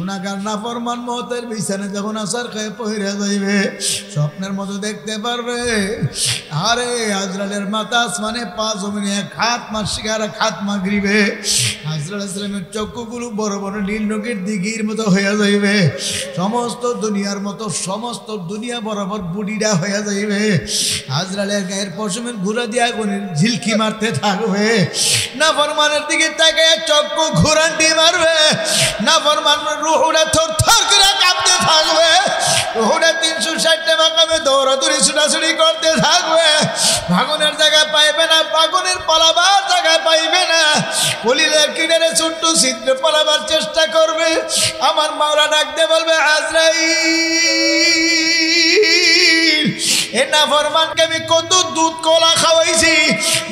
গুনাহগার নাফরমান মওতের বিছানায় যখন আসার খেয়ে পইরা যাইবে স্বপ্নের মতো দেখতে পারবে আরে আজরাইলের মাথা আসমানে পা জমিনে এক হাত মাসিক আর এক হাত মাগরিবে আজরাইল ইসলামের চক্ষুগুলো বড় বড় নীল নগের দিঘির মতো হয়ে যাইবে সমস্ত দুনিয়ার মতো সমস্ত দুনিয়া বরাবর বুড়িটা হয়ে যাইবে আজরাইলের গায়ের পশমের ঘুরা দিয়ে আগুনের ঝিলকি মারতে থাকবে নাফরমানের দিকে তাকায় চক্ষু ঘুরান্টি মারবে নাফরমানের রূহটা থরথর করে কাঁপতে থাকবে রূহটা 360 মাকামে দৌড়াদৌড়ি ছুটাছুটি করতে থাকবে ভাগনের জায়গা পাইবে না বাগনের পালাবার জায়গা পাইবে না কলিজার কিনারে ছোট্ট ছিদ্র পালাবার চেষ্টা করবে আমার মাওলা ডাকতে বলবে আজরাইল এ নাফরমানকে আমি কত দুধ কলা খাওয়াইছি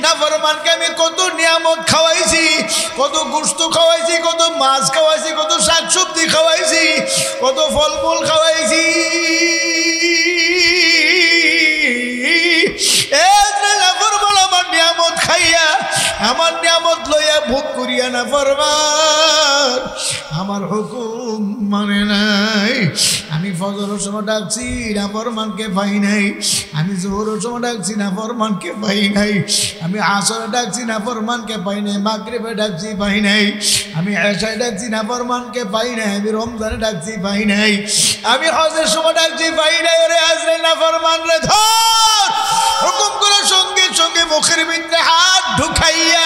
নাফরমানকে আমি কত নিয়ামত খাওয়াইছি কত গোশত খাওয়াইছি কত মাছ খাওয়াইছি কত শাকসবজি খাওয়াইছি কত ফলমূল খাওয়াইছি আমার নিয়ামত খাইয়া আমার নিয়ামত লইয়া ভোগ করিয়া নাফরমান আমার হুকুম মানে নাই আমি ফজরের সময় ডাকছি নাফরমানকে পাই নাই আমি জোহরের সময় ডাকছি নাফরমানকে পাই নাই আমি আসরে ডাকছি নাফরমানকে পাই নাই মাগরিবে ডাকছি পাই নাই আমি এশায় ডাকছি নাফরমানকে পাই নাই আমি রমজানে ডাকছি পাই নাই আমি হজের সময় ডাকছি পাই নাই ওরে আজরাইল নাফরমান রে ধর হুকুম করে সঙ্গে সঙ্গে মুখের ভিতরে হাত ঢুকাইয়া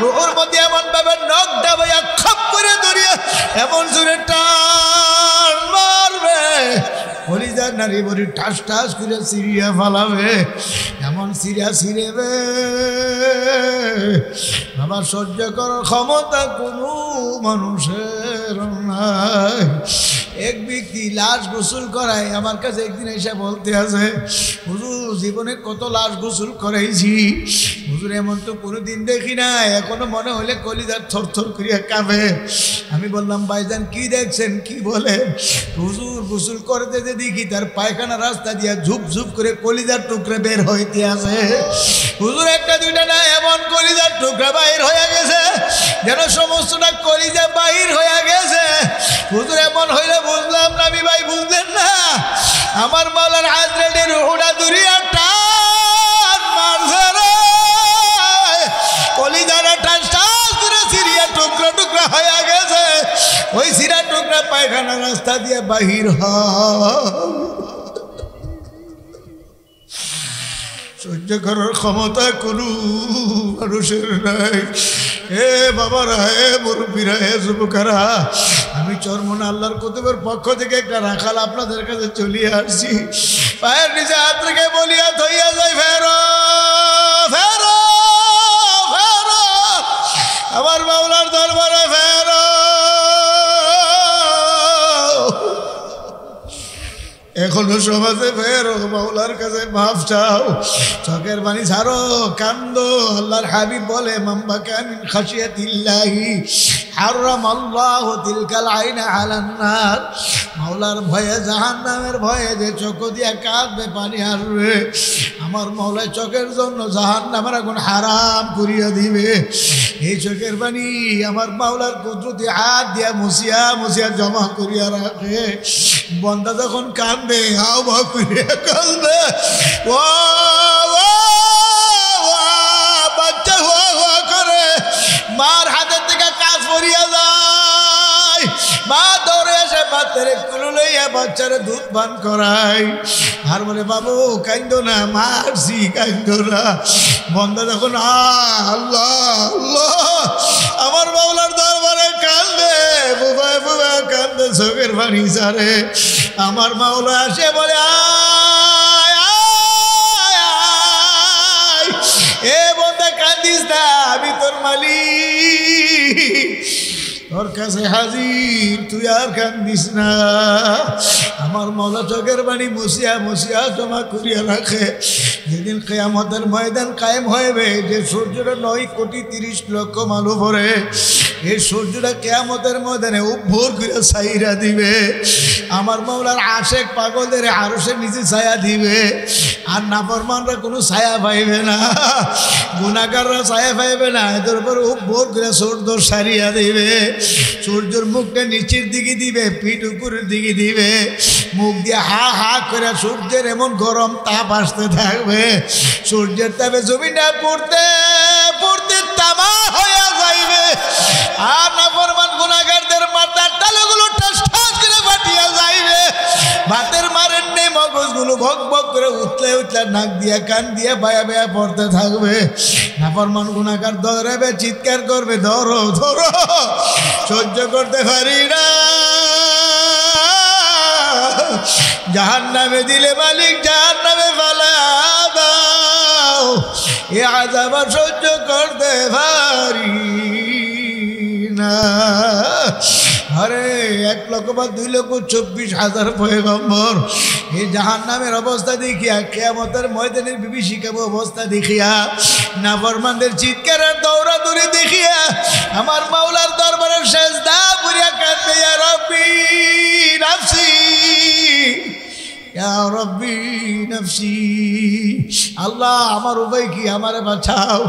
রুহুর মধ্যে এমন ভাবে নখ ডাবাইয়া খপ করে ধরিয়া এমন জোরে টান মারবে কলিজার নারী বড়ি ঠাস ঠাস করে সিরিয়া ফালাবে এমন সিরিয়া ছিঁড়েবে বাবা সহ্য করার ক্ষমতা কোনো মানুষের নাই এক ব্যক্তি লাশ গোসল করায় আমার কাছে একদিন এসে বলতে আছে হুজুর জীবনে কত লাশ গোসল করাইছি হুজুর এমন তো কোনোদিন দেখি না এখনো মনে হলে কলিজার থরথর করিয়া কাঁপে আমি বললাম ভাইজান কি দেখছেন কি বলে হুজুর গোসল করতে যে দেখি তার পায়খানা রাস্তা দিয়া ঝুপ ঝুপ করে কলিজার টুকরা বের হইতে আছে হুজুর একটা দুইটা না এমন কলিজার টুকরা বাইর হয়ে গেছে যেন সমস্তটা কলিজা বাইর হয়ে গেছে হুজুর এমন হইলে বুঝলাম না আমি ভাই বুঝলেন না আমার মাওলার আজরাইলের রূহটা দুরিয়া টান মারছে রে কলিজাটা টাস টাস করে সিরিয়া টুকরা টুকরা হয়ে গেছে ওই সিরা টুকরা পায়খানা রাস্তা দিয়ে বাহির হয় সহ্য করার ক্ষমতা কোনো মানুষের নাই হে বাবারা হে মুরব্বীরা হে যুবকেরা আমি চরমনা আল্লাহর কুতুবের পক্ষ থেকে একটা রাখাল আপনাদের কাছে চলিয়ে আসছি পায়ের নিচে হাত রেখে বলিয়া ধইয়া যায় ফেরো ফেরো ফেরো আমার মাওলার দরবারে ফেরো এখনো সমাজে ফেরো মাওলার কাছে মাফ চাও চোখের পানি ছাড়ো কান্দো আল্লাহর হাবিব বলে মাম্বা কামিন খাশিয়াতিল্লাহি হারামাল্লাহু তিলকাল আইনা আলান নার মাওলার ভয়ে জাহান্নামের ভয়ে যে চোখ দিয়া কাঁদবে পানি আসবে আমার মাওলা চোখের জন্য জাহান্নামের আগুন হারাম করিয়া দিবে এই চোখের পানি আমার মাওলার কুদরতি হাত দিয়া মুছিয়া মুছিয়া জমা করিয়া রাখে বন্দা যখন কাঁদবে হাও ভাও করিয়া কাঁদবে বাচ্চা হুয়া হুয়া করে মার হাতের থেকে কাজ পড়িয়া যায় মা দৌড়ে এসে বাচ্চার কুলু লইয়া বাচ্চারে দুধ পান করায় আর বলে বাবু কান্দো না মারছি কান্দো না বন্দা যখন আল্লাহ আল্লাহ আমার মাওলার দরবারে কান্দে বুবাই বুবাই কান্দে চোখের পানি ছাড়ে আমার মাওলা আসে বলে এ বন্দা কান্দিস না আমি তোর মালিক তোর কাছে হাজির তুই আর কান্দিস না আমার মাওলা চোখের পানি মুছিয়া মুছিয়া জমা করিয়া রাখে যেদিন কিয়ামতের ময়দান কায়েম হইবে যে সূর্যটা 9,30,00,000 মাইল পরে এই সূর্যটা কিয়ামতের ময়দানে উপভোর করে ছাইরা দিবে আমার মাওলার আশেক পাগলদের আরশের নিচে ছায়া দিবে আর নাফরমানরা কোনো ছায়া পাইবে না, গুনাহগাররা ছায়া পাইবে না। এদের উপর ভোর করে সূর্য সারিয়া দিবে, সূর্যের মুখটা নিচের দিকে দিবে, পিঠ উপরের দিকে দিবে, মুখ দিয়ে হা হা করে সূর্যের এমন গরম তাপ আসতে থাকবে, সূর্যের তাপে জমিটা পড়তে পড়তে তামা হয়ে যাইবে। আর নাফরমান গুনাহগারদের মাথার তালুগুলো ঠাস ঠাস করে ফাটিয়া যাইবে, ভাতের মারের নেই মগজগুলো ভক ভক করে উতলে উতলে নাক দিয়ে কান দিয়ে বায়া বায়া পড়তে থাকবে। নাফরমান গুনাহগার দৌড়াবে, চিৎকার করবে, ধরো ধরো, সহ্য করতে পারি না, জাহান্নামে দিলে মালিক জাহান্নামে ফেলা দাও, এ আযাব সহ্য করতে পারি না। আরে 1,02,24,000 পয়গম্বর এই জাহান্নামের অবস্থা দেখিয়া, কিয়ামতের ময়দানের বিভীষিকার অবস্থা দেখিয়া, নাফরমানদের চিৎকারের দৌড়াদৌড়ি দেখিয়া আমার মাওলার দরবারে সেজদা করিয়া কাঁদতে, ইয়া রব্বি নাফসি, ইয়া রব্বি নাফসি, আল্লাহ আমার উপায় কি, আমারে বাঁচাও,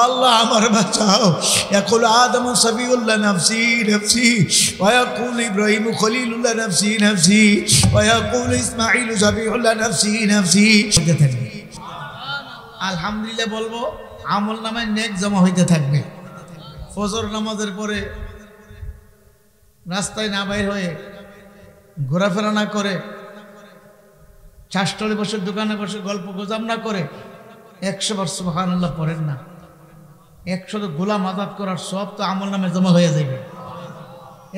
আল্লাহ আমার বাঁচাও। ইয়াকুল আদম সফিউল্লাহ নাফসি নাফসি, ওয়া ইয়াকুল ইব্রাহিম খলিলুল্লাহ নাফসি নাফসি, ওয়া ইয়াকুল ইসমাঈল সফিউল্লাহ নাফসি নাফসি। আলহামদুলিল্লাহ বলবো, আমল নামায় নেক জমা হইতে থাকবে। ফজর নামাজের পরে রাস্তায় না বাইর হয়ে, ঘোরাফেরা না করে, চাষটলে বসে দোকানে বসে গল্প গোজাম না করে 100 বার সুবহানাল্লাহ পড়েন না, 100 গোলাম আজাদ করার সব তো আমল নামে জমা হয়ে যাবে।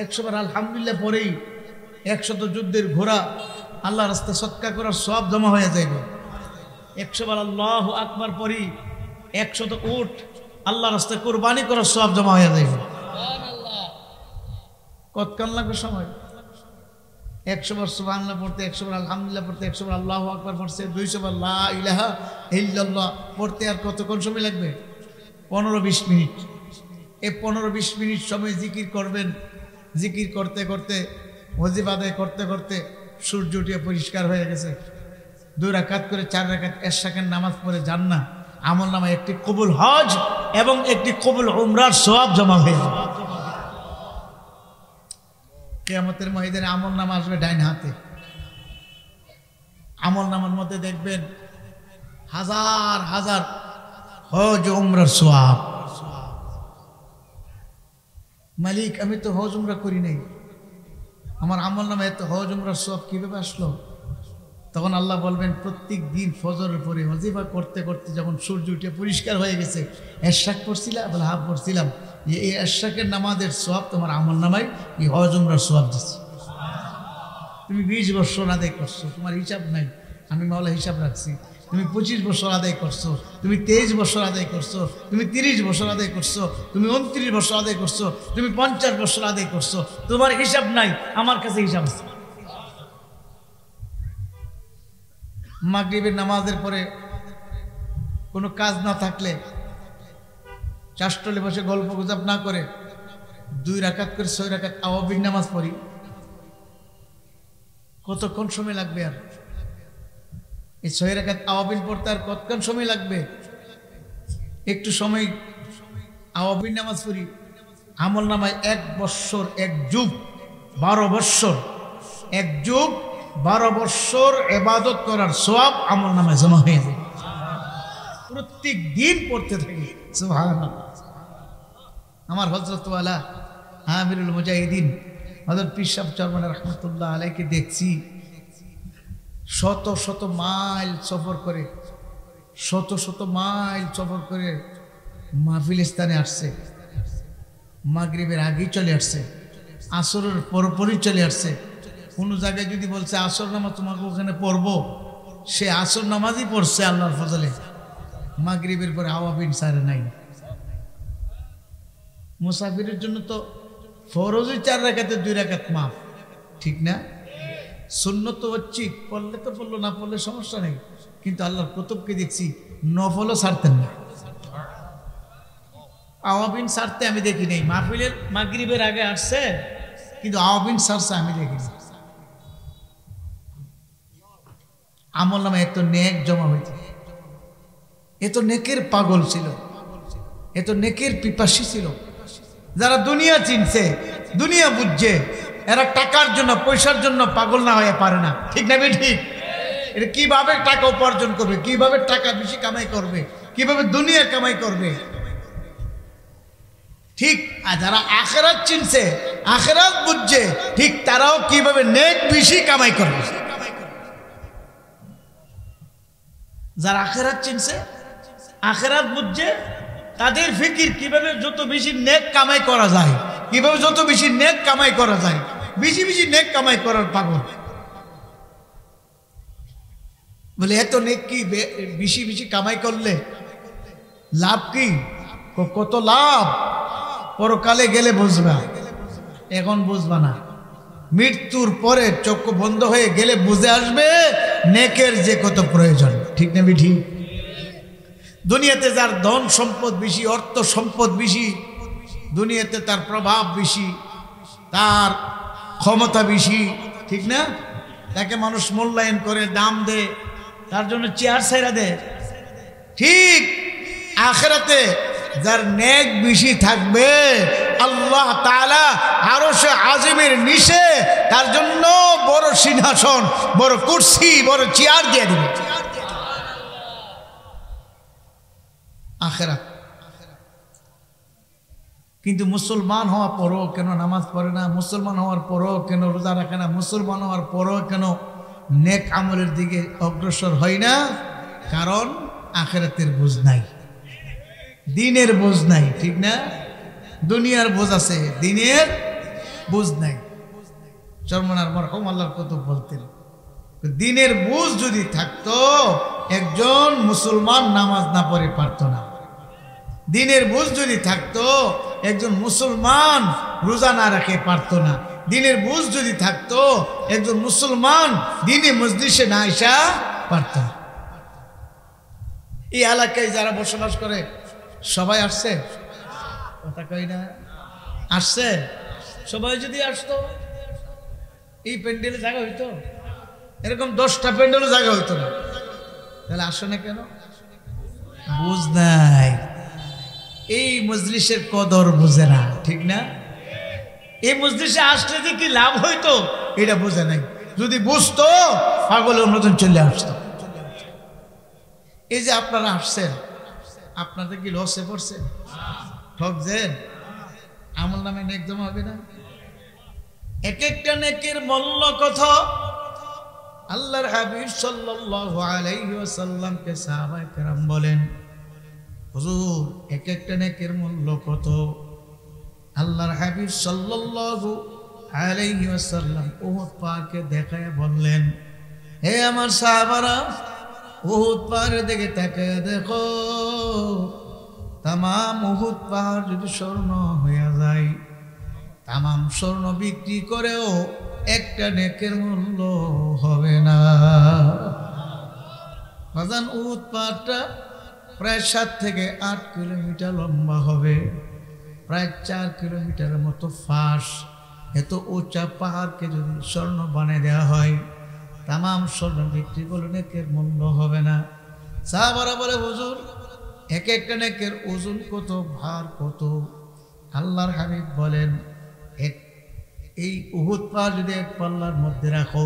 100 বার আলহামদুলিল্লাহ পরেই 100 যুদ্ধের ঘোড়া আল্লাহ রাস্তায় সৎকা করার সব জমা হয়ে যাবে। 100 বার আল্লাহু আকবার পরেই 100 উট আল্লাহ রাস্তায় কুরবানি করার সব জমা হয়ে যাবে। কতক্ষণ লাগবে সময়? 100 বার সুবহানাল্লাহ পড়তে, 100 বার আলহামদুলিল্লাহ পড়তে, 100 বার আল্লাহু আকবার পড়তে, 200 বার লা ইলাহা ইল্লাল্লাহ পড়তে আর কতক্ষণ সময় লাগবে? 15-20 মিনিট। এই 15-20 মিনিট সময় জিকির করবেন। জিকির করতে করতে, ওয়াজিফা আদায় করতে করতে সূর্য উঠে পরিষ্কার হয়ে গেছে। 2 রাকাত করে 4 রাকাত এশাকের নামাজ পড়ে যান না, আমল নামায় একটি কবুল হজ এবং একটি কবুল উমরার সওয়াব জমা হয়ে যাবে। কিয়ামতের ময়দানে আমল নামা আসবে ডাইন হাতে। আমল নামার মধ্যে দেখবেন হাজার হাজার হজ উমরার সওয়াব। মালিক আমি তো হজ উমরা করি নাই, আমার আমল নামে এত হজ উমরার সওয়াব কিভাবে আসলো? তখন আল্লাহ বলবেন, প্রত্যেক দিন ফজরের পরে ওয়াজিফা করতে করতে যখন সূর্য উঠে পরিষ্কার হয়ে গেছে, এশাক পড়ছিলাম, বলে হাফ পড়ছিলাম, এই এশাকের নামাজের সওয়াব তোমার আমল নামায় এই হজ উমরার সওয়াব দিচ্ছে। তুমি 20 বছর আদায় করছো, তোমার হিসাব নাই, আমি মাওলা হিসাব রাখছি। তুমি 25 বছর আদায় করছো, তুমি 23 বছর আদায় করছো, তুমি 30 বছর আদায় করছো, তুমি 29 বছর আদায় করছো, তুমি 50 বছর আদায় করছো, তোমার হিসাব নাই, আমার কাছে হিসাব আছে। মাগরিবের নামাজের পরে কোনো কাজ না থাকলে চাষটলে বসে গল্প গুজব না করে 2 রাকাত করে 6 রাকাত আওয়াবিন নামাজ পড়ি। কতক্ষণ সময় লাগবে? আর এই 6 রাকাত আওয়াবিন পড়তে আর কতক্ষণ সময় লাগবে? একটু সময় আওয়াবিন নামাজ পড়ি, আমল নামায় 1 বৎসর 1 যুগ 12 বৎসর 1 যুগ 12 বৎসর ইবাদত করার সওয়াব আমল নামায় জমা হয়ে যায়। প্রত্যেক দিন পড়তে থাকি সুবহানাল্লাহ। আমার হযরত ওয়ালা আমিরুল মুজাহিদিন হযরত পীর সাহেব চরমনে রাহমাতুল্লাহ আলাইহি দেখছি শত শত মাইল সফর করে, শত শত মাইল সফর করে মাহফিল স্থানে আসছে। মাগরিবের আগেই চলে আসছে, আসরের পরপরই চলে আসছে। কোনো জায়গায় যদি বলছে আসর নামাজ তোমাকে ওখানে পড়বো, সে আসর নামাজই পড়ছে আল্লাহর ফজলে। মাগরিবের পরে আওয়াবিন সারে নাই। মুসাফিরের জন্য তো ফরজই 4 রাকাতে 2 রাকাত মাফ, ঠিক না? সুন্নত তো হচ্ছে, পড়লে তো পড়লো, না পড়লে সমস্যা নেই। কিন্তু আল্লাহর কুতুবকে দেখছি নফলও ছাড়তেন না। আওয়াবিন ছাড়তে আমি দেখি নাই। মাহফিলের মাগরিবের আগে আসছে, কিন্তু আওয়াবিন ছাড়ছে আমি দেখিনি। আমল নামে এত নেক জমা হয়েছে, এত নেকের পাগল ছিল, এত নেকের পিপাসী ছিল। যারা দুনিয়া চিনছে, দুনিয়া বুঝছে, এরা টাকার জন্য পয়সার জন্য পাগল না হয়ে পারে না। ঠিক না ঠিক? এটা কিভাবে টাকা উপার্জন করবে, কিভাবে টাকা বেশি কামাই করবে, কিভাবে দুনিয়া কামাই করবে, ঠিক। আর যারা আখিরাত চিনছে, আখিরাত বুঝছে, ঠিক তারাও কিভাবে নেক বেশি কামাই করবে। যারা আখিরাত চিনছে, আখিরাত বুঝছে, তাদের ফিকির কিভাবে যত বেশি নেক কামাই করা যায়, কিভাবে যত বেশি নেক কামাই করা যায়, বেশি বেশি নেক কামাই করার পাগল। বলে এত নেক কি বেশি বেশি কামাই করলে লাভ কি? কত লাভ পরকালে গেলে বুঝবা, এখন বুঝবা না। মৃত্যুর পরে চক্ষু বন্ধ হয়ে গেলে বুঝে আসবে নেকের যে কত প্রয়োজন। ঠিক না ঠিক? দুনিয়াতে যার ধন সম্পদ বেশি, অর্থ সম্পদ বেশি, দুনিয়াতে তার প্রভাব বেশি, তার ক্ষমতা বেশি, ঠিক না? তাকে মানুষ মূল্যায়ন করে, দাম দেয়, তার জন্য চেয়ার ছাইরা দেয়। ঠিক আখিরাতে যার নেক বেশি থাকবে, আল্লাহ তাআলা আরশে আজিমের নিচে তার জন্য বড় সিংহাসন, বড় কুরসি, বড় চেয়ার দিয়ে দিবে। আখিরাত। কিন্তু মুসলমান হওয়ার পরও কেন নামাজ পড়ে না, মুসলমান হওয়ার পরও কেন রোজা রাখে না, মুসলমান হওয়ার পরও কেন নেক আমলের দিকে অগ্রসর হয় না? কারণ আখিরাতের বুঝ নাই, দিনের বুঝ নাই। ঠিক না? দুনিয়ার বুঝ আছে, দিনের বুঝ নাই। চরমনার মরহুম আল্লাহর কত বলতেন, দিনের বুঝ যদি থাকতো একজন মুসলমান নামাজ না পড়ে পারত না। দিনের বুঝ যদি থাকতো একজন মুসলমান রোজা না রাখে পারত না। দিনের বুঝ যদি থাকতো একজন মুসলমান দিনে মজলিসে না আসা পারত না। এই এলাকায় যারা বসবাস করে সবাই আসছে, কথা কই না? আসছে সবাই। যদি আসতো এই প্যান্ডেলে জায়গা হইতো, এরকম 10টা প্যান্ডেলও জায়গা হইতো না। তাহলে আসো না কেন? বুঝ নাই, এই মজলিসের কদর বুঝে না। ঠিক না? এই মজলিসে আসলে যে কি লাভ হইতো এটা বুঝে নাই। যদি বুঝতো পাগলের মতন চলে আসতো। এই যে আপনারা আসছেন, আপনাদের কি লসে পড়ছেন? ঠকছেন? আমল নামে নেক জমা হবে না? এক একটা নেকের মূল্য কত? আল্লাহর হাবিব সাল্লাল্লাহু আলাইহি ওয়াসাল্লামকে সাহাবায়ে কেরাম বলেন, হুজুর এক একটা নেকের মূল্য কত? আল্লাহর হাবিব সাল্লাল্লাহু আলাইহি ওয়াসাল্লাম উহুদ পাহাড়কে দেখায় বললেন, হে আমার সাহাবারা, উহুদ পাহাড়ের দিকে তাকায় দেখো, তামাম উহুদ পাহাড় যদি স্বর্ণ হয়ে যায়, তামাম স্বর্ণ বিক্রি করেও একটা নেকের মূল্য হবে না। বাজান উহুদ পাহাড়টা প্রায় 7 থেকে 8 কিলোমিটার লম্বা হবে, প্রায় 4 কিলোমিটারের মতো ফাঁস। এত উঁচা পাহাড়কে যদি স্বর্ণ বানিয়ে দেওয়া হয়, তামাম স্বর্ণ বিক্রি করলে নেকের মূল্য হবে না। সাহাবারা বলে, হুজুর এক একটা নেকের ওজন কত, ভার কত? আল্লাহর হাবিব বলেন, এই উহুদ পাহাড় যদি এক পাল্লার মধ্যে রাখো,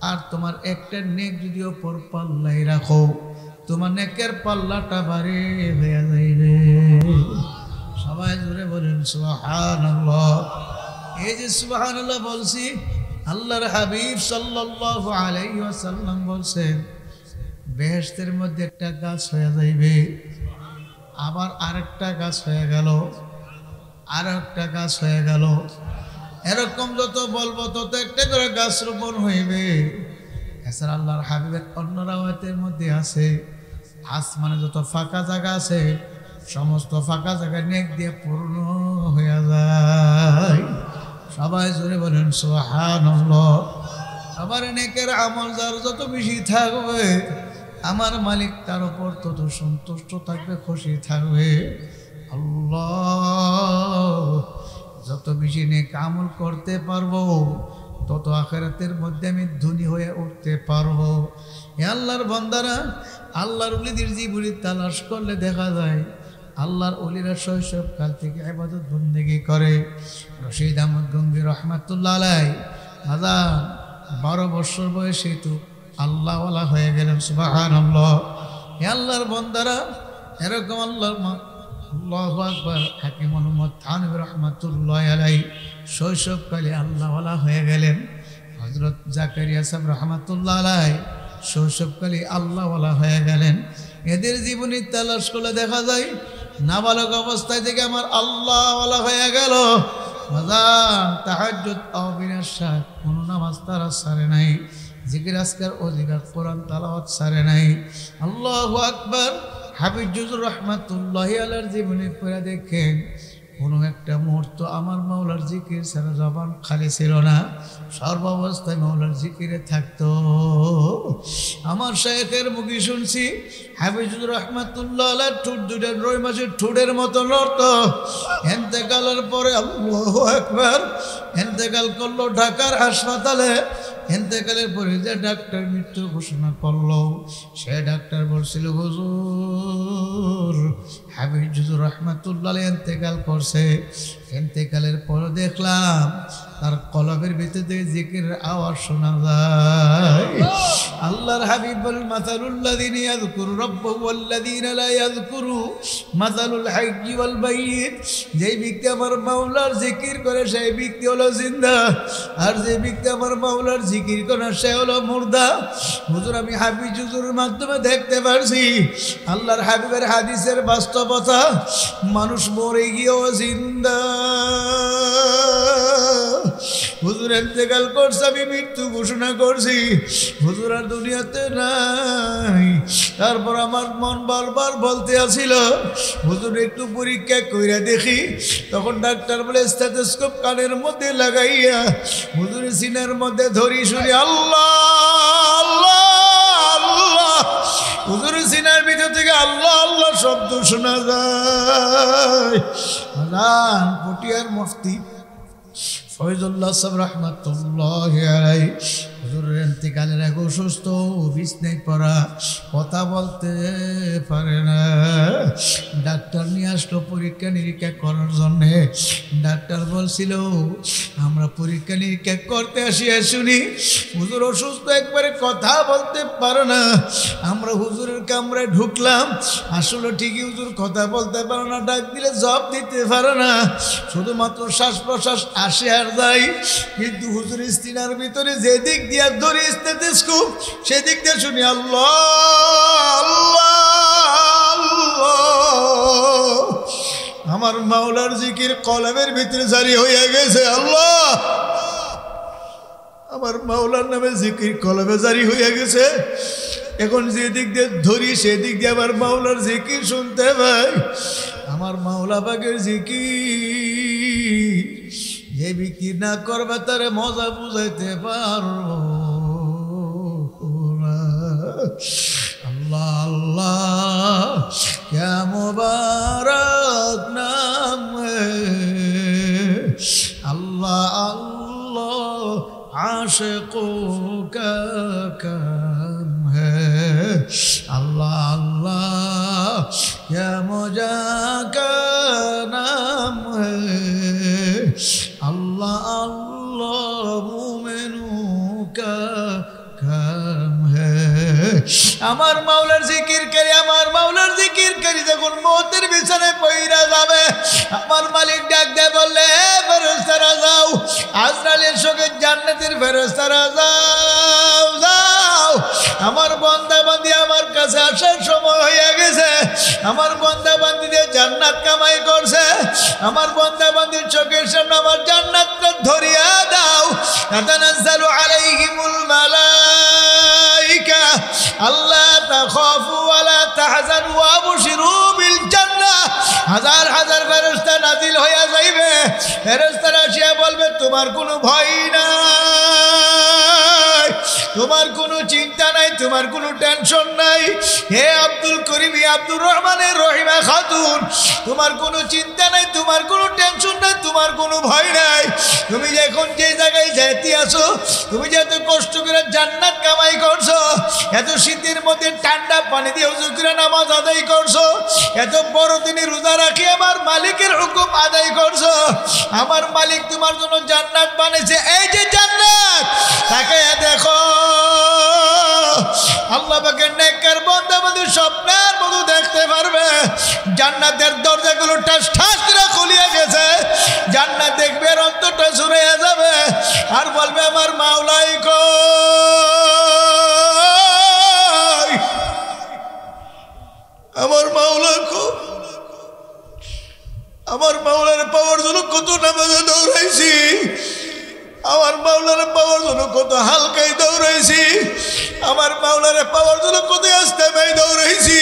আর তোমার একটা নেক যদি অপর পাল্লাই রাখো, তোমার নেকের পাল্লাটা ভারী হয়ে যাইবে। সবাই জোরে বলেন সুবহানাল্লাহ। এই যে সুবহানাল্লাহ বলছি, আল্লাহর হাবিব সাল্লাল্লাহু আলাইহি ওয়াসাল্লাম বলছেন, বেহেশতের মধ্যে একটা গাছ হয়ে যাইবে, আবার আরেকটা গাছ হয়ে গেল, আর একটা গাছ হয়ে গেল, এরকম যত বলবো তত একটা করে গাছ রোপণ হইবে। এছাড়া আল্লাহর হাবিবের অন্য রাওয়ায়াতের মধ্যে আছে, আসমানে যত ফাঁকা জায়গা আছে সমস্ত ফাঁকা জায়গা নেক দিয়ে পূর্ণ হয়ে যায়। সবাই জোরে বলেন সুবহানাল্লাহ। আবার নেকের আমল যার যত বেশি থাকবে, আমার মালিক তার উপর তত সন্তুষ্ট থাকবে, খুশি থাকবে। আল্লাহ যত বেশি নেক আমল করতে পারবো, তত আখিরাতের মধ্যে আমি ধনী হয়ে উঠতে পারবো। এ আল্লাহর বান্দারা, আল্লাহর ওলিদের জীবনী তালাশ করলে দেখা যায় আল্লাহর ওলিরা শৈশবকাল থেকে ইবাদত বন্দেগী করে। রশিদ আহমদ গঙ্গী রহমাতুল্লাহ আলাইহি আজান 12 বছর বয়সে তো আল্লাহওয়ালা হয়ে গেলেন। সুবহানাল্লাহ। এ আল্লাহর বান্দারা, এরকম আল্লাহু আকবার। হাকিম মোহাম্মদ থানভী রহমাতুল্লাহ আলাইহি শৈশবকালে আল্লাহওয়ালা হয়ে গেলেন। হযরত জাকারিয়া সাহেব রহমাতুল্লাহ আলাইহি শৈশবকালে আল্লাহওয়ালা হয়ে গেলেন। এদের জীবনী তালাশ করলে দেখা যায় নাবালক অবস্থায় থেকে আমার আল্লাহওয়ালা হয়ে গেল। তাহাজ্জুদ আওবিনার শাহ কোনো নামাজ তারা সারে নাই, জিকির আজকার অধিকার কোরআন তালাওয়াত সারে নাই। আল্লাহু আকবার। হাফিজুর রহমাতুল্লাহ আলাইহির জীবনী পড়ে দেখেন কোনো একটা মুহূর্ত আমার মাওলার জিকির ছাড়া জবান খালি ছিল না, সর্বাবস্থায় মাওলার জিকিরে থাকতো। আমার শায়েখের মুখে শুনছি হাফিজুর রহমাতুল্লাহ আলাইহির ঠোঁট দুটো রই মাছের ঠোঁটের মতো লড়তো। ইন্তেকালের পরে আল্লাহু আকবার ইন্তেকাল করলো ঢাকার হাসপাতালে। ইন্তেকালের পরে যে ডাক্তার মৃত্যু ঘোষণা করলো, সে ডাক্তার বলছিল হুজুর হাফিজুর রহমাতুল্লাহ আলাইহি ইন্তেকাল করছে। ইন্তেকালের পরে দেখলাম তার কলবের ভিতর থেকে জিকিরের আওয়াজ শোনা যায়। আল্লাহর হাবিব বল মাসালুল্লাযিনা ইয়াযকুরু রাব্বাহু ওয়াল্লাযিনা লা ইয়াযকুরু মাসালুল হাইয়্যি ওয়াল মাইয়িত। যে ব্যক্তি আমার মাওলার জিকির করে সেই ব্যক্তি হলো জিন্দা, আর যে ব্যক্তি আমার মাওলার জিকির করে সে হলো মুর্দা। হুজুর আমি হাফিজ হুজুরের মাধ্যমে দেখতে পারছি আল্লাহর হাবিবের হাদিসের বাস্তবতা। মানুষ মরে গিয়েও জিন্দা। হুজুর ইন্তেকাল করছে, আমি মৃত্যু ঘোষণা করছি, হুজুর আর দুনিয়াতে নাই। তারপর আমার মন বারবার বলতে আসিল হুজুর একটু পরীক্ষা কইরা দেখি। তখন ডাক্তার বলে স্টেথোস্কোপ কানের মধ্যে লাগাইয়া হুজুরের সিনার মধ্যে ধরি শুনি আল্লাহ আল্লাহ আল্লাহ। হুজুরের সিনার ভিতর থেকে আল্লাহ আল্লাহ শব্দ শোনা যায়। আজান পটিয়ার মুফতি ফয়জুল্লাহ সাহেব রহমাতুল্লাহ আলাইহি হুজুরের ইন্তেকালের আগে অসুস্থ, বিছনায় পড়া, কথা বলতে পারে না। ডাক্তার নিয়ে আসলো পরীক্ষা নিরীক্ষা করার জন্যে। ডাক্তার বলছিল আমরা পরীক্ষা নিরীক্ষা করতে আসিয়া শুনি হুজুর অসুস্থ, একবারে কথা বলতে পারে না। আমরা হুজুরের কামরায় ঢুকলাম, আসলে ঠিকই হুজুর কথা বলতে পারে না, ডাক দিলে জবাব দিতে পারে না, শুধুমাত্র শ্বাস প্রশ্বাস আসে আর যায়। কিন্তু হুজুরের সিনার ভিতরে যেদিক দিয়ে ধরে স্টেথোস্কোপ সেদিক দিয়ে শুনি আল্লাহ আল্লাহ আল্লাহ। আমার মাওলার জিকির কলবের ভিতরে জারি হয়ে গেছে। আল্লাহ আমার মাওলার নামে জিকির কলবে জারি হয়ে গেছে। এখন যেদিক দিয়ে ধরি সেদিক দিয়ে আমার মাওলার জিকির শুনতে পাই। আমার মাওলা পাকের জিকির যে ব্যক্তি না করবে তারে মজা বুঝাইতে পারবো না। আল্লাহ আল্লাহ ক্যা মুবারক নাম হ্যায়, আল্লাহ আল্লাহ আশিকো কা কাম হ্যায়, আল্লাহ আল্লাহ ক্যা মুজা কা নাম হ্যায়, আল্লাহ আল্লাহ মুমিনু কা কাম হ্যায়। আমার মাওলার জিকির করি, আমার মাওলার জিকির করি। যখন মওতের বিছানায় পইরা যাবে আমার মালিক ডাক দেয় বললে ফেরেশতারা যাও, আজরাইলের সঙ্গে জান্নাতের ফেরেশতারা যাও যাও। আমার বান্দা বান্দি আমার কাছে আসার সময় হয়ে গেছে। আমার বান্দা বান্দিদের জান্নাত কামাই করছে। আমার বান্দা বান্দির চোখের সামনে আমার জান্নাতটা ধরিয়া দাও। তাতানাজ্জালু আলাইহিমুল মালাইকা আল্লা তাখাফু ওয়া লা তাহজানু ওয়া আবশিরু বিল জান্নাহ। হাজার হাজার ফেরেশতা নাজিল হইয়া যাইবে। ফেরেশতারা এসে বলবে তোমার কোনো ভয় নাই, তোমার কোনো চিন্তা নাই, তোমার কোনো টেনশন নাই। হে আব্দুল করিম, আব্দুর রহমানের রহিমা খাতুন, তোমার কোনো চিন্তা নাই, তোমার কোনো টেনশন নাই, তোমার কোনো ভয় নাই। তুমি এখন যে জায়গায় যাইতে আসো, তুমি যে এত কষ্ট করে জান্নাত কামাই করছো, এত শীতের মধ্যে ঠান্ডা পানি দিয়ে ওযু করে নামাজ আদায় করছো, এত বড় দিনে রোজা রাখি আমার মালিকের হুকুম আদায় করছো, আমার মালিক তোমার জন্য জান্নাত বানিয়েছে। এই যে জান্নাত, তাকে দেখো। আল্লাহ পাকের নেককার বান্দা বান্দী স্বপ্নের মতো দেখতে পারবে জান্নাতের দরজাগুলো ঠাস ঠাস করে খুলিয়ে গেছে। জান্নাত দেখবে, অন্তরটা জুড়ে যাবে আর বলবে আমার মাওলাই কই, আমার মাওলা কই। আমার মাওলার পাওয়ার জন্য কত নামাজে দৌড়াইছি, আমার মাওলার পাওয়ার জন্য কত হালকাই দৌড়াইছি, আমার মাওলারে পাওয়ার জন্য কত আস্তেমাই দৌড়াইছি,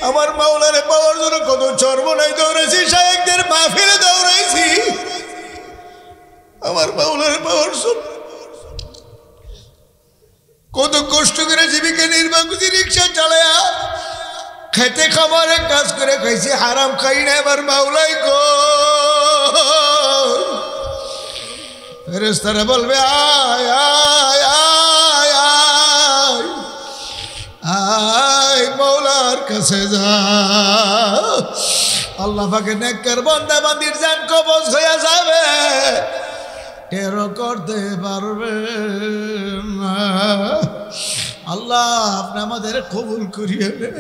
আমার মাওলারে পাওয়ার জন্য কত চর্বনাই দৌড়াইছি, শায়েখদের মাহফিলে দৌড়াইছি। আমার মাওলারে পাওয়ার জন্য কত কষ্ট করে জীবিকা নির্বাহ করছি, রিক্সা চালায়া খেতে খাবারে কাজ করে খাইছি, হারাম খাই না। আমার মাওলাই কই। ফেরেশতারা বলবে আয় আয় আয় আয় আয় মাওলার কাছে যা। আল্লাহ পাকে নেককার বান্দা বান্দির জান কবজ হয়ে যাবে, টেরো করতে পারবে না। আল্লাহ আপনি আমাদের কবুল করিয়ে নেন।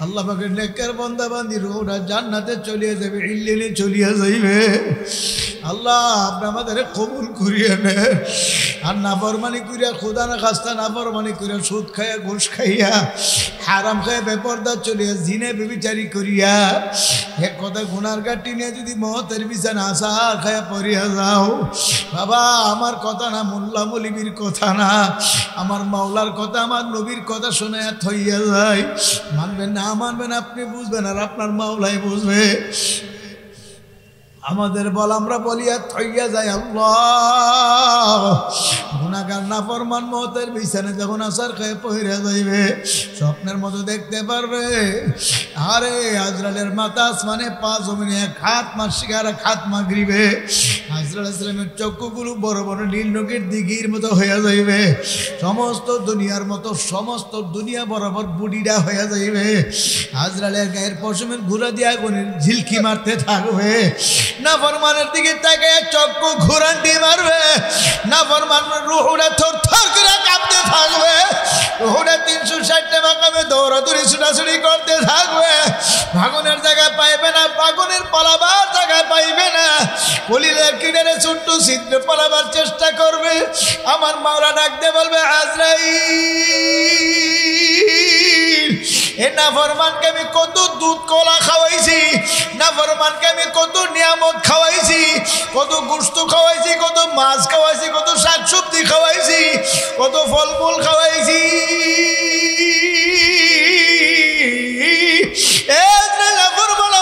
আল্লাহ পাকের নেককার বান্দা বান্দির ওরা জান্নাতে চলিয়ে যাবে, ইল্লিনে চলিয়ে যাইবে। আল্লাহ আপনি আমাদের কবুল করিয়ে নেন। আর নাফরমানি করিয়া, খোদা না খাস্তা নাফরমানি করিয়া, সুদ খাইয়া, ঘুষ খাইয়া, হারাম খাইয়া, বেপরদা চলিয়া, জিনে বেবিচারি করিয়া, এক কথা গুনার গাটি নিয়ে যদি মহতের বিছানা আসা খাইয়া পড়িয়া যাও, বাবা আমার কথা না, মোল্লা মলিবির কথা না, আমার মাওলার কথা, আমার নবীর কথা শুনে থইয়া যায়। মানবেন না মানবেন আপনি বুঝবেন, আর আপনার মাওলাই বুঝবে। আমাদের বল আমরা বলিয়া থইয়া যায়। আল্লাহ গুনাহগার নাফরমান মওতের বিছানে যখন আসার খেয়ে পইরা যাইবে, স্বপ্নের মতো দেখতে পারবে আরে আজরাইলের মাথা আসমানে, পা জমিনে, এক হাত মাসিক আর এক হাত মাগরিবে। আজরাইল ইসলামের চক্ষুগুলো বড় বড় নীল নগের দিঘির মতো হইয়া যাইবে, সমস্ত দুনিয়ার মতো, সমস্ত দুনিয়া বরাবর বুড়িটা হইয়া যাইবে। আজরাইলের গায়ের পশমের ঘুরা দিয়া আগুনের ঝিলকি মারতে থাকবে। নাফরমানের দিকে তাকায় চক্ষু ঘুরান্টি মারবে, নাফরমানের রূহটা থরথর করে কাঁপতে থাকবে, রূহটা 360 মাকামে দৌড়াদৌড়ি ছুটাছুটি করতে থাকবে। ভাগনের জায়গা পাইবে না, ভাগনের পালাবার জায়গা পাইবে না, কলিজার কিনারে ছোট্ট ছিদ্র পালাবার চেষ্টা করবে। আমার মাওলা ডাকতে বলবে আজরাইল, এ নাফরমানকে আমি কত দুধ কলা খাওয়াইছি, নাফরমানকে আমি কত নিয়ামত খাওয়াইছি, কত গোশত খাওয়াইছি, কত মাছ খাওয়াইছি, কত শাকসবজি খাওয়াইছি, কত ফলমূল খাওয়াইছি।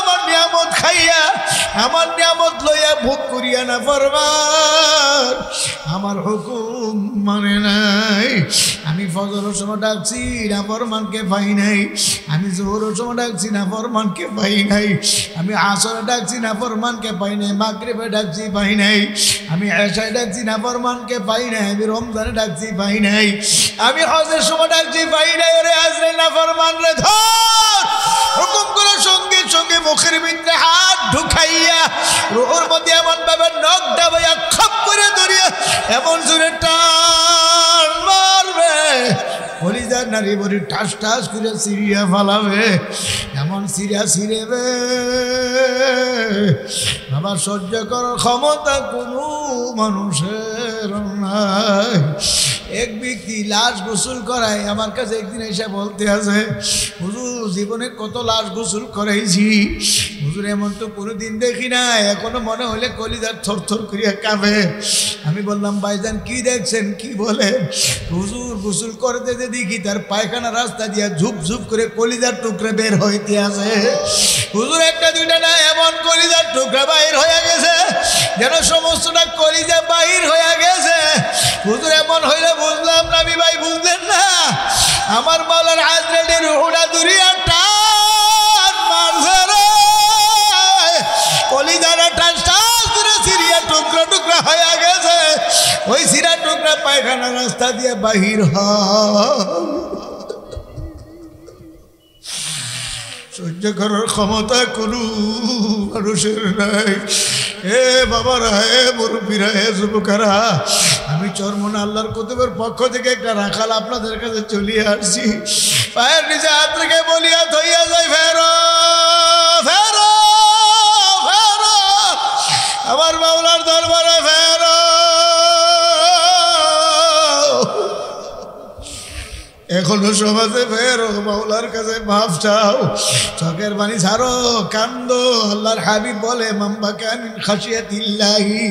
আমার নিয়ামত খাইয়া, আমার নিয়ামত লইয়া ভোগ করিয়া নাফরমান আমার হুকুম মানে নাই। আমি ফজরের সময় ডাকছি নাফরমানকে পাই নাই, আমি জোহরের সময় ডাকছি নাফরমানকে পাই নাই, আমি আসরে ডাকছি নাফরমানকে পাই নাই, মাগরিবে ডাকছি পাই নাই, আমি এশায় ডাকছি নাফরমানকে পাই নাই, আমি রমজানে ডাকছি পাই নাই, আমি হজের সময় ডাকছি পাই নাই। ওরে আজরাইল নাফরমান রে ধর, হুকুম করে সঙ্গে সঙ্গে মুখের ভিতরে হাত ঢুকাইয়া রুহুর মধ্যে এমন ভাবে নখ ডাবাইয়া খপ করে ধরিয়া এমন জোরে টান মারবে, কলিজার নারী বড়ি ঠাস ঠাস করে সিরিয়া ফালাবে, এমন সিরিয়া ছিঁড়েবে বাবা, সহ্য করার ক্ষমতা কোনো মানুষের নাই। এক ব্যক্তি লাশ গোসল করায় আমার কাছে একদিন এসে বলতে আছে, হুজুর জীবনে কত লাশ গোসল করাইছি হুজুর, এমন তো কোনোদিন দেখি না, এখনো মনে হলে কলিজার থর থর করিয়া কাঁপে। আমি বললাম ভাইজান কি দেখছেন, কি বলে? হুজুর গোসল করতে যে দেখি তার পায়খানা রাস্তা দিয়া ঝুপ ঝুপ করে কলিজার টুকরা বের হইতে আছে। হুজুর একটা দুইটা না, এমন কলিজার টুকরা বাহির হয়ে গেছে যেন সমস্তটা কলিজা বাহির হয়ে গেছে। হুজুর এমন হইলে বুঝলাম না। আমি ভাই বুঝলেন না, আমার মাওলার আজরাইলের রূহটা দুরিয়া টান ওই সিরা টুকরা পায়খানা রাস্তা দিয়ে বাহির সহ্য করার ক্ষমতা কোনো মানুষের নাই। হে বাবারা, হে মুরব্বীরা, হে যুবকেরা, আমি চরমনা আল্লাহর কুতুবের পক্ষ থেকে একটা রাখাল আপনাদের কাছে চলিয়ে আসছি। পায়ের নিচে হাত রেখে বলিয়া থইয়া যায়, ফেরো ফেরো ফেরো, আমার মাওলার দরবারে ফেরো। এখনো সমাজে ফেরো, মাওলার কাছে মাফ চাও, চোখের পানি ছাড়ো, কান্দো। আল্লাহর হাবিব বলে, মাম্বাকা মিন খাশিয়াতিল্লাহি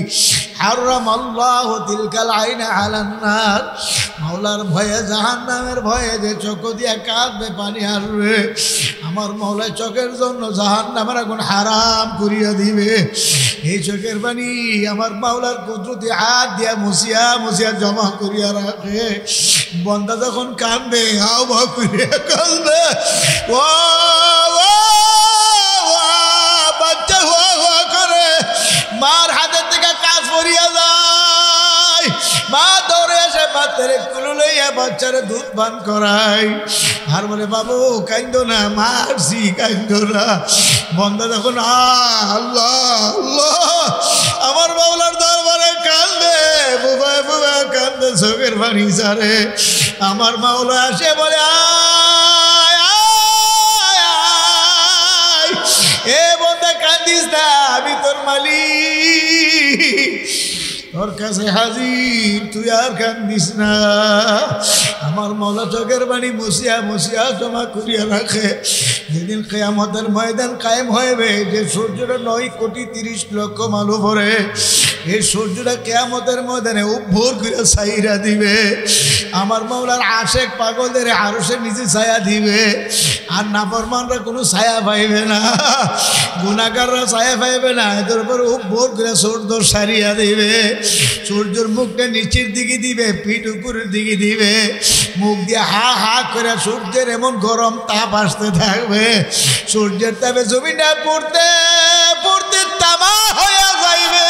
হারামাল্লাহু তিলকাল আইনা আলান নার। মাওলার ভয়ে, জাহান্নামের ভয়ে যে চোখ দিয়া কাঁদবে, পানি আসবে, আমার মাওলা চোখের জন্য জাহান্নামের আগুন হারাম করিয়া দিবে। এই চোখের পানি আমার মাওলার কুদরতি হাত দিয়া মুছিয়া মুছিয়া জমা করিয়া রাখে। বন্দা যখন কান্দে, হাও ভাও করিয়া কান্দে, বাচ্চা হুয়া হুয়া করে মার হাতের থেকে কাজ পড়িয়া যায়। মা দৌড়ে এসে বাচ্চারে কুলো লইয়া বাচ্চারে দুধ পান করায়, আর বলে, বাবু কাইন্দো না, মারছি, কাইন্দো না। বন্দা যখন আল্লাহ আল্লাহ আমার মাওলার দরবারে কান্দে, বুবায় বুবায় কান্দে, চোখের পানি ছাড়ে, আমার মাওলা আসে বলে, আয় আয় আয়, এ বন্দা কান্দিস না, আমি তোর মালিক, তোর কাছে হাজির, তুই আর কান্দিস না। আমার মাওলা চোখের পানি মুছিয়া মুছিয়া জমা করিয়া রাখে। যেদিন কিয়ামতের ময়দান কায়েম হইবে, যে সূর্যটা 9,30,00,000 মাইল পরে, এই সূর্যটা কিয়ামতের ময়দানে উপভোর করে ছাইরা দিবে। আমার মাওলার আশেক পাগলদের আরশের নিচে ছায়া দিবে, আর নাফরমানরা কোনো ছায়া পাইবে না, গুনাহগাররা ছায়া পাইবে না। এদের উপর উপভোর করে সূর্য সারিয়া দিবে। সূর্যের মুখটা নিচের দিকে দিবে, পিঠ উপরের দিকে দিবে, মুখ দিয়ে হা হা করে সূর্যের এমন গরম তাপ আসতে থাকবে। সূর্যের তাপে জমিটা পড়তে পড়তে তামা হয়ে যাইবে,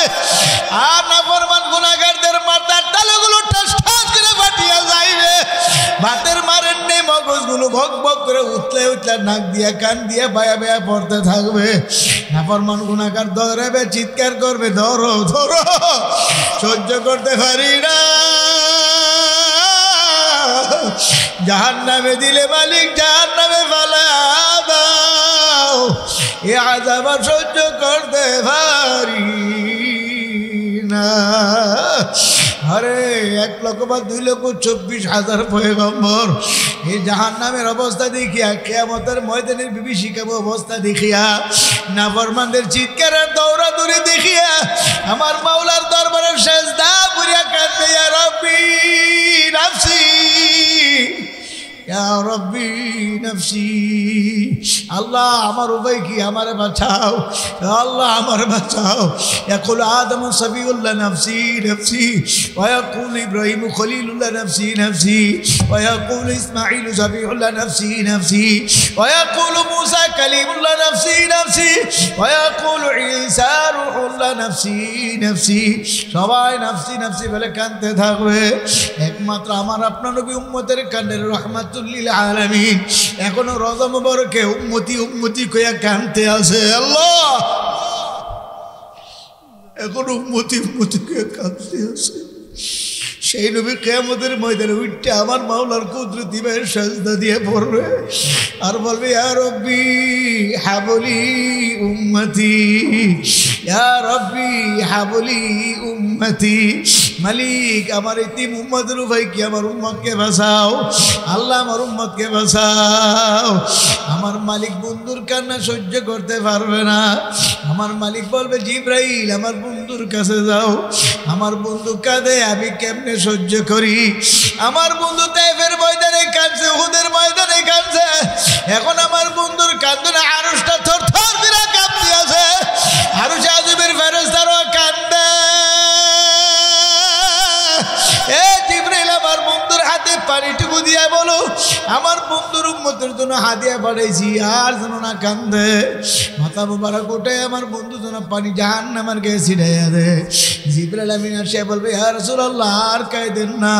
আর নাফরমান গুনাহগারদের মাথার তালুগুলো ঠাস ঠাস করে ফাটিয়া যাইবে। ভাতের মারের নেই, মগজগুলো ভক ভক করে উতলে উতলে নাক দিয়ে কান দিয়ে বায়া বায়া পড়তে থাকবে। নাফরমান গুনাহগার দৌড়াবে, চিৎকার করবে, ধরো ধরো, সহ্য করতে পারি না, জাহান্নামে দিলে মালিক, জাহান্নামে ফেলা দাও, এ আযাব সহ্য করতে পারি না। আরে 1,02,24,000 পয়গম্বর এই জাহান্নামের অবস্থা দেখিয়া, কিয়ামতের ময়দানের বিভীষিকাম অবস্থা দেখিয়া, নাফরমানদের চিৎকার আর দৌড়াদৌড়ি দেখিয়া, আমার মাওলার দরবারে সেজদা করিয়া কাঁদে, ইয়া রব্বি নাফসি, ইয়া রব্বি নাফসি। আল্লাহ আমার উপায় কি, আমারে বাঁচাও, আল্লাহ আমার বাঁচাও। ইয়াকুল আদম সাবিউল্লাহ নাফসি নাফসি, ওয়া ইয়াকুল ইব্রাহিম খলিলুল্লাহ নাফসি নাফসি, ওয়া ইয়াকুল ইসমাঈল সাবিউল্লাহ নাফসি নাফসি, ওয়া ইয়াকুল মূসা কালিমুল্লাহ নাফসি নাফসি, ওয়া ইয়াকুল ঈসা রূহুল্লাহ নাফসি নাফসি। সবাই নাফসি নাফসি বলে কাঁদতে থাকবে। একমাত্র আমার আপনার নবী উম্মতের কান্ডের রহমাতুল লিল আলামিন এখনো রোজা মুবারকে উম্মতি উম্মতি কইয়া কাঁদতে আছে। আল্লাহ এখনো উম্মতি উম্মতি কইয়া কাঁদতে আছে। সেই নবী কিয়ামতের ময়দানে উঠতে আমার মাওলার কুদরতি ভাইয়ের সাজদা দিয়ে পড়বে আর বলবে, ইয়া রব্বি হাবলি উম্মতি, ইয়া রব্বি হাবলি উম্মতি। মালিক আমার ইতিম উম্মতের উপায় কি, আমার উম্মতকে বাঁচাও, আল্লাহ আমার উম্মতকে বাঁচাও। আমার মালিক বন্ধুর কান্না সহ্য করতে পারবে না। আমার মালিক বলবে, জিবরাইল আমার বন্ধুর কাছে যাও, আমার বন্ধু কাঁদে, আমি কেমনে সহ্য করি। আমার বন্ধু তাইফের ময়দানে কাঁদছে, উহুদের ময়দানে কাঁদছে, এখন আমার বন্ধুর কাঁদনে আরশটা থরথর করে কাঁপতে আছে, আরশে আযমের ফেরেশতারা কাঁদে। এ জিবরাইল আমার বন্ধুর হাতে পানিটুকু দিয়ে বলো আমার বন্ধুর উম্মতের জন্য হাদিয়া পাঠাইছি আর যেন না কান্দে। মাথা মুবারক উঠে আমার বন্ধু যেন পানি জাহান্নামের গায়ে ছিটাইয়া দে। জিবরাইল আমিন এসে বলবে ইয়া রাসূলুল্লাহ আর কাঁদেন না,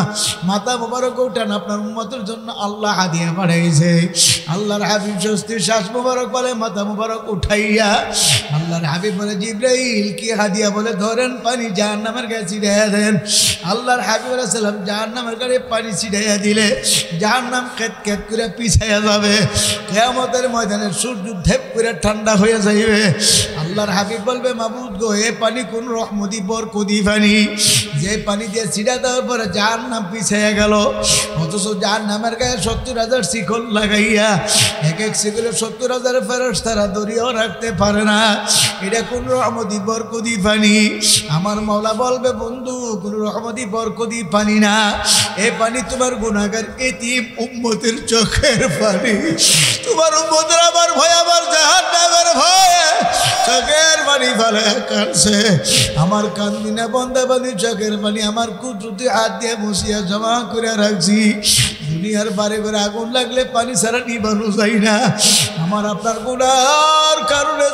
মাথা মুবারক উঠান, আপনার উম্মতের জন্য আল্লাহ হাদিয়া পাঠাইছে। আল্লাহর হাবিব স্বস্তির শ্বাস মুবারক বলে মাথা মুবারক উঠাইয়া আল্লাহর হাবিব বলে জিবরাইল কি হাদিয়া? বলে ধরেন পানি জাহান্নামের গায়ে ছিটাইয়া দেন। আল্লাহর হাবিব আলাইহিস সালাম জাহান্নামের গায়ে পানি ছিটাইয়া দিলে জাহান্নাম কেট কেট করে পিছাইয়া যাবে। কিয়ামতের ময়দানে সূর্য ধেপ করে ঠান্ডা হয়ে যাইবে। আল্লাহর হাবিব বলবে মাবুদ গো এ পানি কোন রহমতি বরকতি পানি, যে পানি দিয়ে ছিটা দেওয়ার পরে জাহান্নাম পিছাইয়া গেল, অথচ জাহান্নামের গায়ে 70,000 শিকল লাগাইয়া এক এক শিকলে 70,000 ফেরেশতারা দড়িও রাখতে পারে না। এটা কোন রহমতি বরকতি পানি? আমার মাওলা বলবে বন্ধু কোন রহমতি বরকতি পানি না, এ পানি তোমার গুনাহগার এতিম উম্মতের চোখের পানি। তোমার উম্মতের আমার ভয়, আমার জাহান্নামের ভয় চোখের পানি ফেলে কাঁদছে। আমার কান্দি না বন্ধা বাঁধি চোখের পানি আমার কুদরতি হাত দিয়ে মুছিয়া জমা করে রাখছি। দুনিয়ার বারে বারে আগুন লাগলে পানি ছাড়া নিবানো যায় না। আমার আপনার গুনার কারণে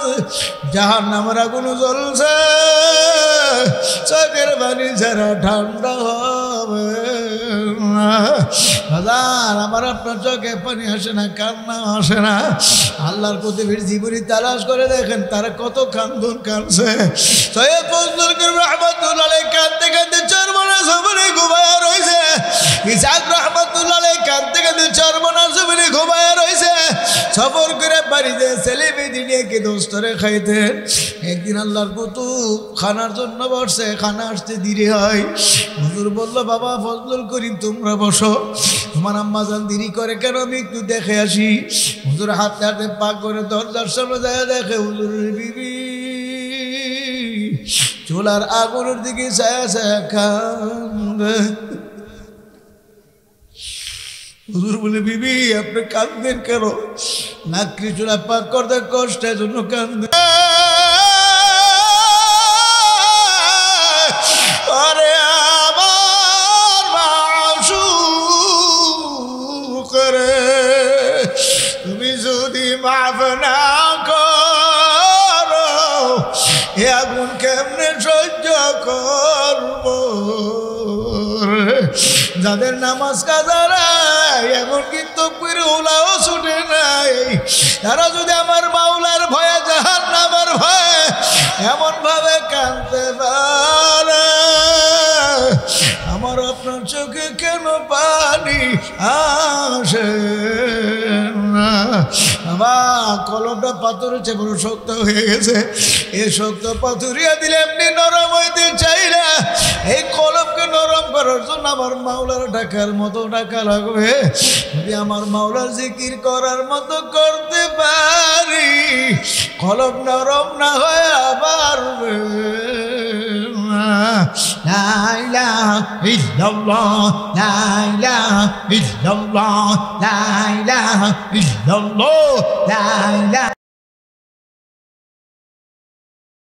জাহান্নামের আগুন জ্বলছে, চোখের পানি ছাড়া ঠান্ডা হবে না। আমার আপনার চোখে পানি আসে না, কান্না আসে না। আল্লাহর প্রতিবেশী জীবনী তালাশ করে দেখেন তারা কত কান্দন কাঁদছে। সৈয়দ ফজলুল করিম রাহমাতুল্লাহ আলাইহি কাঁদতে কাঁদতে চরমনার জমিনে ঘুমায়া রইছে। ইসহাক রাহমাতুল্লাহ আলাইহি কাঁদতে কাঁদতে চরমনার জমিনে ঘুমায়া রইছে। সফর করে বাড়িতে ছেলে মেয়ে নিয়ে কি দোস্তরে খাইতেন। একদিন আল্লাহর কুতুব খানার জন্য বসছে, খানা আসতে দেরি হয়। হুজুর বলল বাবা ফজলুল করিম তোমরা বসো, তোমার আম্মা জান দেরি করে কেন, আমি একটু দেখে আসি। হুজুর হাতে হাতে পাক করে দরজার সামনে যায়, দেখে হুজুরের বিবি চুলার আগুনের দিকে ছায়া ছায়া কান্দে। হুজুর বলে বিবি আপনি কাঁদবেন কেন? লাকড়ি চুলা পাক করতে কষ্টের জন্য কান্দে। আরে আমার মাশূক রে, তুমি যদি মাফ না করো এ আগুন কেমনে সহ্য করব? যাদের নামাজ কাজা নাই, এমনকি তকবীর উলাও ছুটে নাই, তারা যদি আমার মাওলার ভয়ে জাহান্নামের ভয়ে এমন ভাবে কাঁদতে পারে, আমার আপনার চোখে কেন পানি আসে না? বাবা কলমটা পাথরের চেয়ে বড় শক্ত হয়ে গেছে। এই শক্ত পাথরিয়া দিলে এমনি নরম হইতে চাই না। এই কলমকে নরম করার জন্য আমার মাওলার ডাকার মতো ডাকা লাগবে। যদি আমার মাওলার জিকির করার মতো করতে পারি, কলম নরম না হয় আবার লা ইলাহা ইল্লাল্লাহ, লা ইলাহা ইল্লাল্লাহ, লা ইলাহা ইল্লাল্লাহ, লা ইলাহা